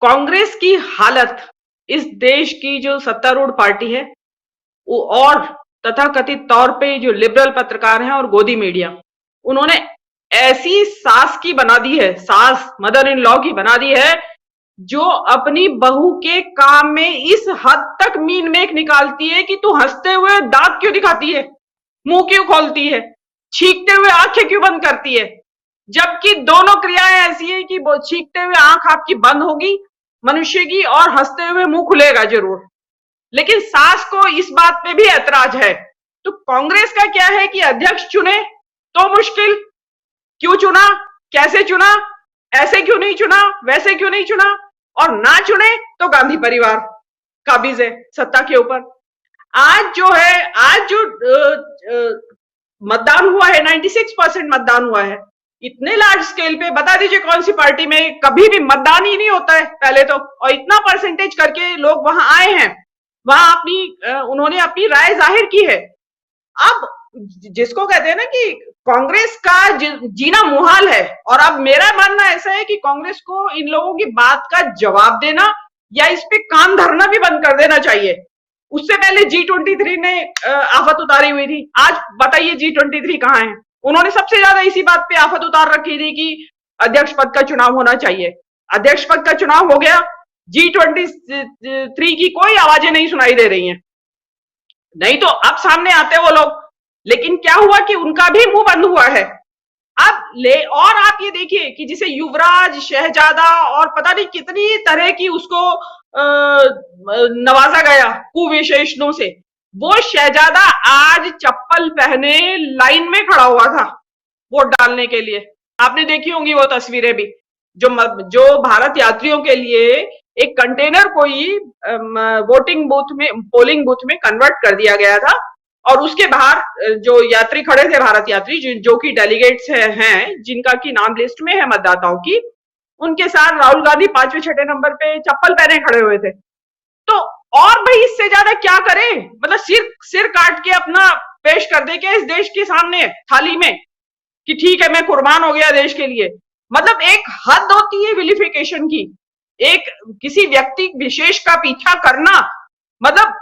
कांग्रेस की हालत, इस देश की जो सत्तारूढ़ पार्टी है वो और तथाकथित तौर पे जो लिबरल पत्रकार हैं और गोदी मीडिया, उन्होंने ऐसी सास की बना दी है, सास मदर इन लॉ की बना दी है, जो अपनी बहू के काम में इस हद तक मीन मेक निकालती है कि तू हंसते हुए दांत क्यों दिखाती है, मुंह क्यों खोलती है, छींकते हुए आंखें क्यों बंद करती है, जबकि दोनों क्रियाएं ऐसी है कि वो छींकते हुए आंख आपकी बंद होगी मनुष्य की और हंसते हुए मुंह खुलेगा जरूर। लेकिन सास को इस बात पे भी ऐतराज है। तो कांग्रेस का क्या है कि अध्यक्ष चुने तो मुश्किल, क्यों चुना, कैसे चुना, ऐसे क्यों नहीं चुना, वैसे क्यों नहीं चुना, और ना चुने तो गांधी परिवार काबिज है सत्ता के ऊपर। आज जो है, आज जो मतदान हुआ है, 96% मतदान हुआ है, इतने लार्ज स्केल पे बता दीजिए कौन सी पार्टी में कभी भी मतदान ही नहीं होता है पहले तो, और इतना परसेंटेज करके लोग वहां आए हैं, वहां उन्होंने अपनी राय जाहिर की है। अब जिसको कहते हैं ना कि कांग्रेस का जीना मुहाल है, और अब मेरा मानना ऐसा है कि कांग्रेस को इन लोगों की बात का जवाब देना या इस पे कान धरना भी बंद कर देना चाहिए। उससे पहले G23 ने आफत उतारी हुई थी। आज बताइए G23 कहाँ है? उन्होंने सबसे ज्यादा इसी बात पे आफत उतार रखी थी कि अध्यक्ष पद का चुनाव होना चाहिए। अध्यक्ष पद का चुनाव हो गया, G23 की कोई आवाजें नहीं सुनाई दे रही हैं, नहीं तो अब सामने आते वो लोग। लेकिन क्या हुआ कि उनका भी मुंह बंद हुआ है। और आप ये देखिए कि जिसे युवराज, शहजादा और पता नहीं कितनी तरह की उसको नवाजा गया कुविशेषणों से, वो शहजादा आज चप्पल पहने लाइन में खड़ा हुआ था वोट डालने के लिए। आपने देखी होंगी वो तस्वीरें भी, जो भारत यात्रियों के लिए एक कंटेनर को ही वोटिंग बूथ में, पोलिंग बूथ में कन्वर्ट कर दिया गया था, और उसके बाहर जो यात्री खड़े थे, भारत यात्री जो कि डेलीगेट्स हैं जिनका की नाम लिस्ट में है मतदाताओं की, उनके साथ राहुल गांधी 5वें 6ठे नंबर पे चप्पल पहने खड़े हुए थे। तो और भाई इससे ज्यादा क्या करे, मतलब सिर काट के अपना पेश कर दे के इस देश के सामने थाली में कि ठीक है मैं कुर्बान हो गया देश के लिए। मतलब एक हद होती है विलिफिकेशन की, एक किसी व्यक्ति विशेष का पीछा करना। मतलब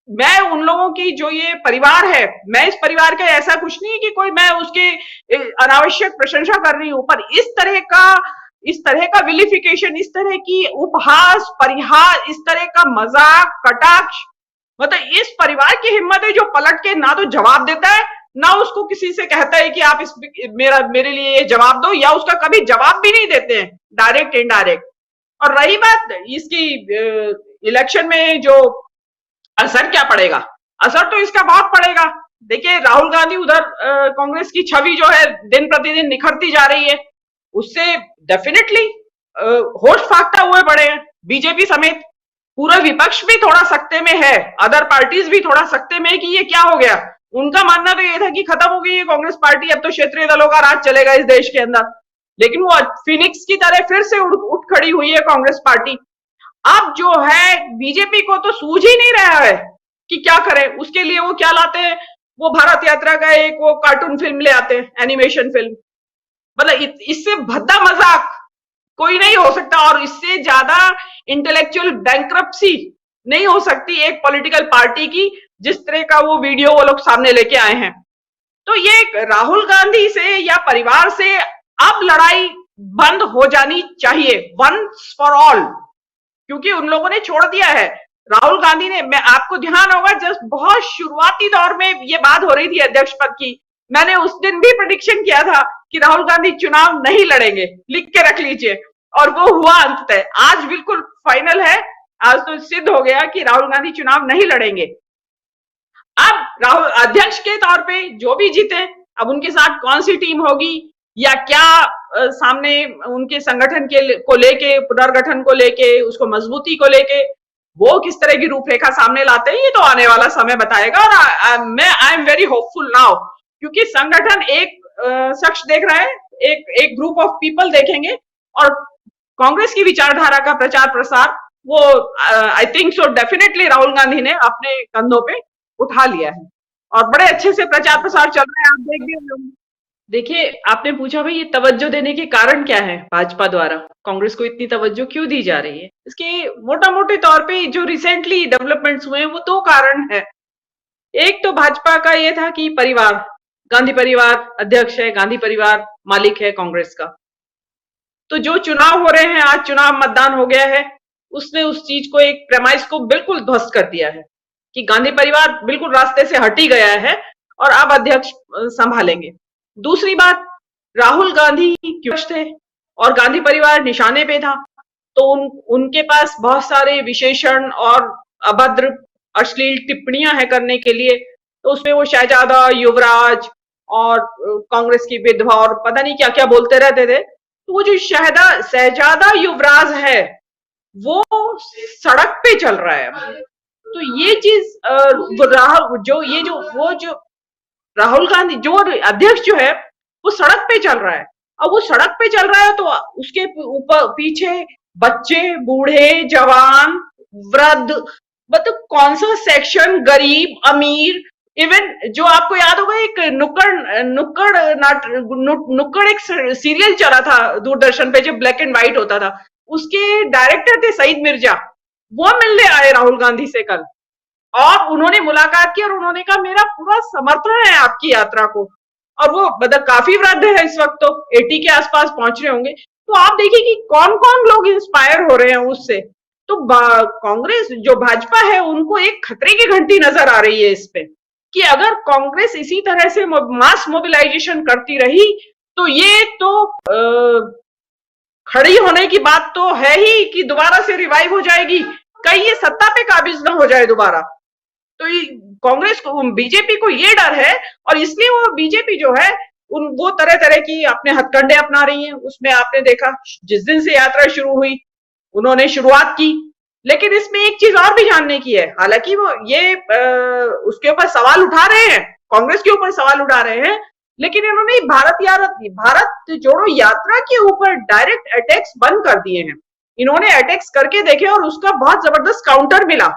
मैं उन लोगों की जो ये परिवार है, मैं इस परिवार का ऐसा कुछ नहीं कि कोई मैं उसके अनावश्यक प्रशंसा कर रही हूं, पर इस तरह का विलिफिकेशन, इस तरह की उपहास, परिहास, इस तरह का मजाक, कटाक्ष, मतलब इस परिवार की हिम्मत है जो पलट के ना तो जवाब देता है, ना उसको किसी से कहता है कि आप मेरे लिए ये जवाब दो, या उसका कभी जवाब भी नहीं देते हैं, डायरेक्ट इनडायरेक्ट। और रही बात इसकी इलेक्शन में जो असर क्या पड़ेगा, असर तो इसका बहुत पड़ेगा। देखिए राहुल गांधी उधर कांग्रेस की छवि जो है दिन प्रतिदिन निखरती जा रही है, उससे डेफिनेटली होश फाकता हुए बड़े हैं। बीजेपी समेत पूरा विपक्ष भी थोड़ा सकते में है, अदर पार्टीज भी थोड़ा सकते में है कि ये क्या हो गया। उनका मानना तो ये था कि खत्म हो गई है कांग्रेस पार्टी, अब तो क्षेत्रीय दलों का राज चलेगा इस देश के अंदर, लेकिन वो फिनिक्स की तरह फिर से उठ खड़ी हुई है कांग्रेस पार्टी। अब जो है बीजेपी को तो सूझ ही नहीं रहा है कि क्या करे। उसके लिए वो क्या लाते हैं, वो भारत यात्रा का एक वो कार्टून फिल्म ले आते हैं, एनिमेशन फिल्म। मतलब इससे भद्दा मजाक कोई नहीं हो सकता, और इससे ज्यादा इंटेलेक्चुअल बैंक्रप्सी नहीं हो सकती एक पॉलिटिकल पार्टी की, जिस तरह का वो वीडियो वो लोग सामने लेके आए हैं। तो ये राहुल गांधी से या परिवार से अब लड़ाई बंद हो जानी चाहिए वंस फॉर ऑल, क्योंकि उन लोगों ने छोड़ दिया है। राहुल गांधी ने, मैं आपको ध्यान होगा जस्ट बहुत शुरुआती दौर में ये बात हो रही थी अध्यक्ष पद की, मैंने उस दिन भी प्रेडिक्शन किया था कि राहुल गांधी चुनाव नहीं लड़ेंगे, लिख के रख लीजिए, और वो हुआ अंततः। आज बिल्कुल फाइनल है, आज तो सिद्ध हो गया कि राहुल गांधी चुनाव नहीं लड़ेंगे। अब राहुल अध्यक्ष के तौर पे जो भी जीते, अब उनके साथ कौन सी टीम होगी या क्या सामने उनके संगठन को लेके, पुनर्गठन को लेके, उसको मजबूती को लेके वो किस तरह की रूपरेखा सामने लाते हैं, ये तो आने वाला समय बताएगा। और I am very hopeful now, क्योंकि संगठन एक शख्स देख रहा है, एक ग्रुप ऑफ पीपल देखेंगे, और कांग्रेस की विचारधारा का प्रचार प्रसार वो I think so definitely Rahul Gandhi ने अपने कंधों पे उठा लिया है, और बड़े अच्छे से प्रचार प्रसार चल रहा है। आप देख भी देखिए, आपने पूछा भाई ये तवज्जो देने के कारण क्या है भाजपा द्वारा? कांग्रेस को इतनी तवज्जो क्यों दी जा रही है? इसके मोटा-मोटे तौर पे जो रिसेंटली डेवलपमेंट्स हुए हैं वो 2 कारण है। एक तो भाजपा का ये था कि परिवार, गांधी परिवार अध्यक्ष है, गांधी परिवार मालिक है कांग्रेस का। तो जो चुनाव हो रहे हैं, आज चुनाव मतदान हो गया है, उसने उस चीज को, एक प्रेमाइस को बिल्कुल ध्वस्त कर दिया है कि गांधी परिवार बिल्कुल रास्ते से हट ही गया है और अब अध्यक्ष संभालेंगे। दूसरी बात, राहुल गांधी क्यों थे और गांधी परिवार निशाने पे था, तो उनके पास बहुत सारे विशेषण और अभद्र अश्लील टिप्पणियां हैं करने के लिए। तो उसमें वो शहजादा, युवराज और कांग्रेस की विधवा और पता नहीं क्या क्या बोलते रहते थे। तो वो जो शहजादा युवराज है वो सड़क पे चल रहा है। तो ये चीज जो राहुल गांधी जो अध्यक्ष जो है वो सड़क पे चल रहा है। अब वो सड़क पे चल रहा है तो उसके ऊपर पीछे बच्चे, बूढ़े, जवान, वृद्ध, मतलब कौन सा सेक्शन, गरीब, अमीर, इवन जो आपको याद होगा एक नुक्कड़ एक सीरियल चला था दूरदर्शन पे जो ब्लैक एंड व्हाइट होता था, उसके डायरेक्टर थे सईद मिर्जा। वो मिलने आए राहुल गांधी से कल और उन्होंने मुलाकात की और उन्होंने कहा मेरा पूरा समर्थन है आपकी यात्रा को। और वो मतलब काफी वृद्ध है इस वक्त, तो 80 के आसपास पहुंच रहे होंगे। तो आप देखिए कि कौन कौन लोग इंस्पायर हो रहे हैं उससे। तो कांग्रेस जो भाजपा है उनको एक खतरे की घंटी नजर आ रही है इस पे कि अगर कांग्रेस इसी तरह से मास मोबिलाइजेशन करती रही तो ये तो खड़ी होने की बात तो है ही कि दोबारा से रिवाइव हो जाएगी, कहीं ये सत्ता पे काबिज ना हो जाए दोबारा। तो कांग्रेस को, बीजेपी को ये डर है और इसलिए वो बीजेपी जो है वो तरह तरह की अपने हथकंडे अपना रही है। उसमें आपने देखा जिस दिन से यात्रा शुरू हुई उन्होंने शुरुआत की, लेकिन इसमें एक चीज और भी जानने की है। हालांकि वो ये उसके ऊपर सवाल उठा रहे हैं, कांग्रेस के ऊपर सवाल उठा रहे हैं, लेकिन इन्होंने भारत जोड़ो यात्रा के ऊपर डायरेक्ट अटैक्स बंद कर दिए हैं। इन्होंने अटैक्स करके देखे और उसका बहुत जबरदस्त काउंटर मिला,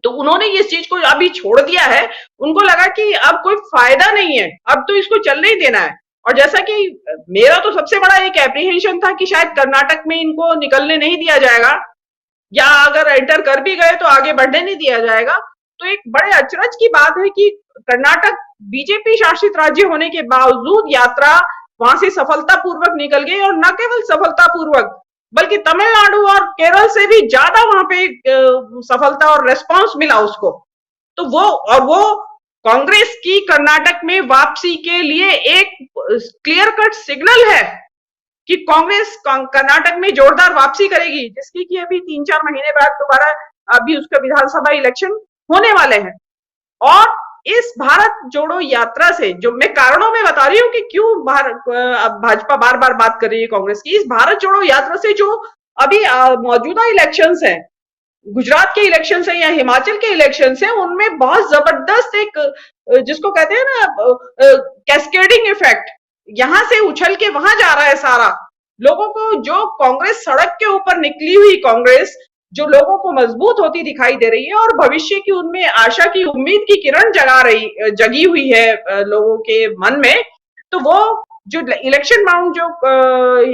तो उन्होंने इस चीज को अभी छोड़ दिया है। उनको लगा कि अब कोई फायदा नहीं है, अब तो इसको चलने ही देना है। और जैसा कि मेरा तो सबसे बड़ा एक एप्रीहेंशन था कि शायद कर्नाटक में इनको निकलने नहीं दिया जाएगा या अगर एंटर कर भी गए तो आगे बढ़ने नहीं दिया जाएगा। तो एक बड़े अचरज की बात है कि कर्नाटक बीजेपी शासित राज्य होने के बावजूद यात्रा वहां से सफलतापूर्वक निकल गई और न केवल सफलतापूर्वक बल्कि तमिलनाडु और केरल से भी ज्यादा वहां पे सफलता और रेस्पॉन्स मिला उसको। तो वो कांग्रेस की कर्नाटक में वापसी के लिए एक क्लियर कट सिग्नल है कि कांग्रेस कर्नाटक में जोरदार वापसी करेगी, जिसकी कि अभी 3-4 महीने बाद दोबारा अभी उसका विधानसभा इलेक्शन होने वाले हैं। और इस भारत जोड़ो यात्रा से, जो मैं कारणों में बता रही हूँ कि क्यों भाजपा बार बार बात कर रही है कांग्रेस की, इस भारत जोड़ो यात्रा से जो अभी मौजूदा इलेक्शंस हैं, गुजरात के इलेक्शन है या हिमाचल के इलेक्शन है, उनमें बहुत जबरदस्त एक जिसको कहते हैं ना कैस्केडिंग इफेक्ट, यहां से उछल के वहां जा रहा है सारा। लोगों को जो कांग्रेस सड़क के ऊपर निकली हुई कांग्रेस जो लोगों को मजबूत होती दिखाई दे रही है और भविष्य की उनमें आशा की, उम्मीद की किरण जगी हुई है लोगों के मन में। तो वो जो इलेक्शन बाउंड जो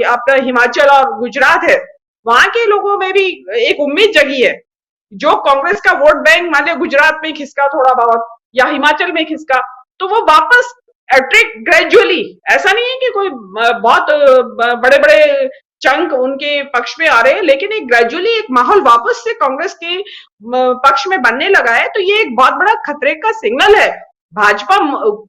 आपका हिमाचल और गुजरात है, वहां के लोगों में भी एक उम्मीद जगी है। जो कांग्रेस का वोट बैंक मान लो गुजरात में खिसका थोड़ा बहुत या हिमाचल में खिसका, तो वो वापस अट्रैक्ट ग्रेजुअली, ऐसा नहीं है कि कोई बहुत बड़े बड़े चंक उनके पक्ष में आ रहे हैं, लेकिन एक ग्रेजुअली एक माहौल वापस से कांग्रेस के पक्ष में बनने लगा है। तो ये एक बहुत बड़ा खतरे का सिग्नल है। भाजपा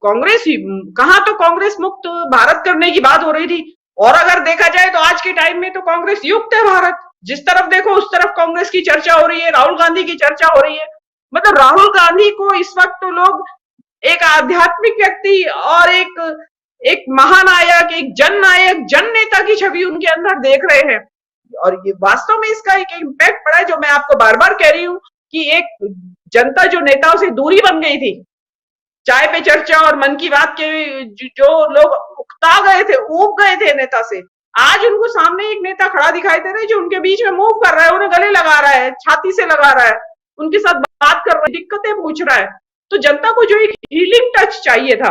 कांग्रेस ही कहां, तो कांग्रेस मुक्त भारत करने की बात हो रही थी, और अगर देखा जाए तो आज के टाइम में तो कांग्रेस युक्त है भारत। जिस तरफ देखो उस तरफ कांग्रेस की चर्चा हो रही है, राहुल गांधी की चर्चा हो रही है। मतलब राहुल गांधी को इस वक्त तो लोग एक आध्यात्मिक व्यक्ति और एक महानायक, एक जननायक, जन नेता की छवि उनके अंदर देख रहे हैं। और ये वास्तव में इसका एक इम्पैक्ट पड़ा है, जो मैं आपको बार बार कह रही हूं कि एक जनता जो नेताओं से दूरी बन गई थी, चाय पे चर्चा और मन की बात के जो लोग उकता गए थे, ऊब गए थे नेता से, आज उनको सामने एक नेता खड़ा दिखाई दे रहा है जो उनके बीच में मूव कर रहा है, उन्हें गले लगा रहा है, छाती से लगा रहा है, उनके साथ बात कर रहा है, दिक्कतें पूछ रहा है। तो जनता को जो एक हीलिंग टच चाहिए था,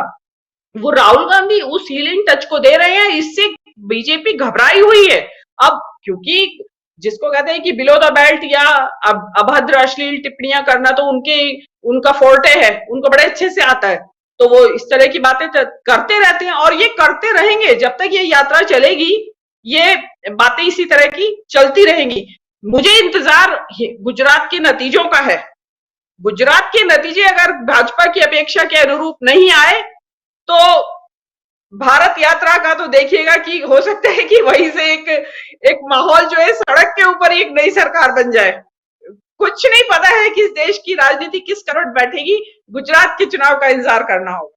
वो राहुल गांधी उस हीलिंग टच को दे रहे हैं, इससे बीजेपी घबराई हुई है। अब क्योंकि जिसको कहते हैं कि बिलो द बेल्ट या अभद्र अश्लील टिप्पणियां करना तो उनका फोर्टे है, उनको बड़े अच्छे से आता है, तो वो इस तरह की बातें करते रहते हैं और ये करते रहेंगे जब तक ये यात्रा चलेगी। ये बातें इसी तरह की चलती रहेंगी। मुझे इंतजार गुजरात के नतीजों का है। गुजरात के नतीजे अगर भाजपा की अपेक्षा के अनुरूप नहीं आए तो भारत यात्रा का तो देखिएगा कि हो सकता है कि वहीं से एक माहौल जो है सड़क के ऊपर एक नई सरकार बन जाए। कुछ नहीं पता है कि इस देश की राजनीति किस करवट बैठेगी। गुजरात के चुनाव का इंतजार करना होगा।